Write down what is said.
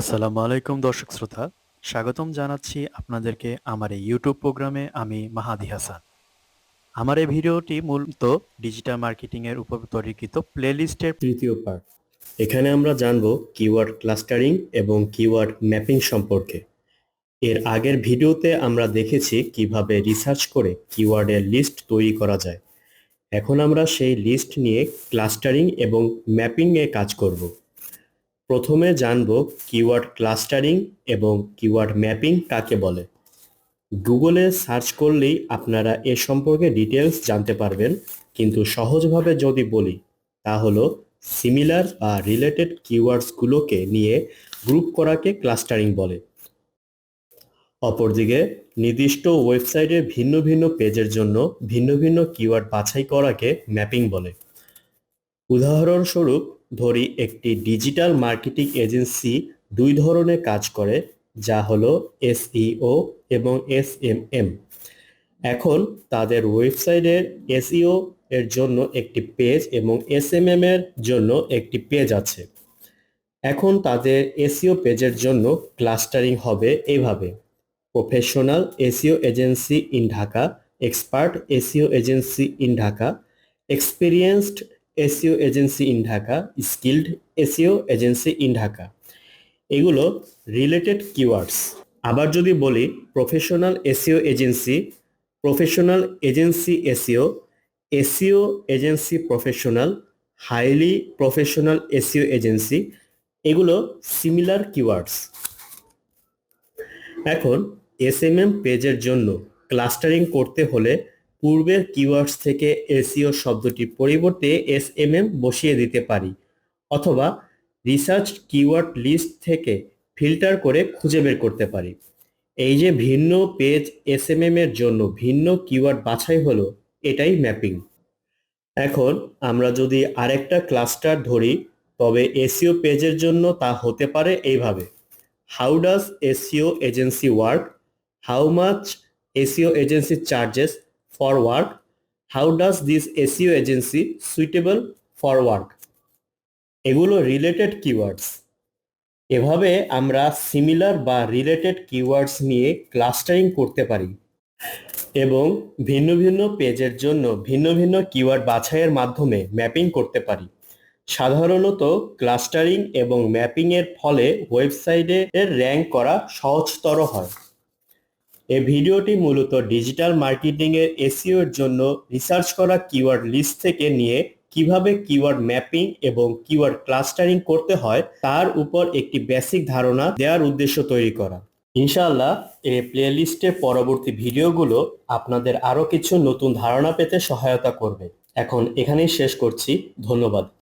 আসসালামু আলাইকুম দর্শক শ্রোতা, স্বাগতম জানাচ্ছি আপনাদেরকে আমার এই ইউটিউব প্রোগ্রামে। আমি মাহাদি হাসান। আমার এই ভিডিওটি মূলত ডিজিটাল মার্কেটিং এর উপর তৈরিকৃত প্লেলিস্টের তৃতীয় পার্ট। এখানে আমরা জানব কিওয়ার্ড ক্লাস্টারিং এবং কিওয়ার্ড ম্যাপিং সম্পর্কে। এর আগের ভিডিওতে আমরা দেখেছি কিভাবে রিসার্চ করে কিওয়ার্ডের লিস্ট তৈরি করা যায়। এখন আমরা সেই লিস্ট নিয়ে ক্লাস্টারিং এবং ম্যাপিং এ কাজ করব। প্রথমে জানব কিওয়ার্ড ক্লাস্টারিং এবং কিওয়ার্ড ম্যাপিং কাকে বলে। গুগলে সার্চ করলেই আপনারা এ সম্পর্কে ডিটেলস জানতে পারবেন, কিন্তু সহজভাবে যদি বলি তা হলো সিমিলার বা রিলেটেড কিওয়ার্ডসগুলোকে নিয়ে গ্রুপ করাকে ক্লাস্টারিং বলে। অপরদিকে নির্দিষ্ট ওয়েবসাইটের ভিন্ন ভিন্ন পেজের জন্য ভিন্ন ভিন্ন কিওয়ার্ড বাছাই করাকে ম্যাপিং বলে। উদাহরণস্বরূপ ধরি একটি ডিজিটাল মার্কেটিং এজেন্সি দুই ধরনের কাজ করে, যা হলো এসইও এবং এসএমএম। এখন তাদের ওয়েবসাইটের এসইও এর জন্য একটি পেজ এবং এসএমএম এর জন্য একটি পেজ আছে। এখন তাদের এসইও পেজের জন্য ক্লাস্টারিং হবে এইভাবে: professional SEO agency in Dhaka, expert SEO agency in Dhaka, experienced SEO agency in Dhaka, skilled SEO agency in Dhaka. এগুলো রিলেটেড কিওয়ার্ডস। আবার যদি বলি professional SEO agency, professional agency SEO, SEO agency professional, highly professional SEO agency, এগুলো similar keywords. এখন SMM পেজের জন্য clustering করতে হলে পূর্বের কিওয়ার্ডস থেকে এসইও শব্দটির পরিবর্তে এসএমএম বসিয়ে দিতে পারি, অথবা রিসার্চ কিওয়ার্ড লিস্ট থেকে ফিল্টার করে খুঁজে বের করতে পারি। এই যে ভিন্ন পেজ এসএমএম এর জন্য ভিন্ন কিওয়ার্ড বাছাই হলো, এটাই ম্যাপিং। এখন আমরা যদি আরেকটা ক্লাস্টার ধরি, তবে এসইও পেজের জন্য তা হতে পারে এইভাবে: how does SEO agency work, how much SEO agency charges for work, how does this SEO agency suitable for work. এগুলো রিলেটেড কিওয়ার্ডস। এভাবে আমরা সিমিলার বা রিলেটেড কিওয়ার্ডস নিয়ে ক্লাস্টারিং করতে পারি এবং ভিন্ন ভিন্ন পেজের জন্য ভিন্ন ভিন্ন কিওয়ার্ড বাছাইয়ের মাধ্যমে ম্যাপিং করতে পারি। সাধারণত ক্লাস্টারিং এবং ম্যাপিং এর ফলে ওয়েবসাইটের র্যাঙ্ক করা সহজতর হয়। এই ভিডিওটি মূলত ডিজিটাল মার্কেটিং এর এসইও এর জন্য রিসার্চ করা কিওয়ার্ড লিস্ট থেকে নিয়ে কিভাবে কিওয়ার্ড ম্যাপিং এবং কিওয়ার্ড ক্লাস্টারিং করতে হয় তার উপর একটি বেসিক ধারণা দেওয়ার উদ্দেশ্য তৈরি করা। ইনশাআল্লাহ এই প্লেলিস্টের পরবর্তী ভিডিওগুলো আপনাদের আরো কিছু নতুন ধারণা পেতে সহায়তা করবে। এখন এখানেই শেষ করছি। ধন্যবাদ।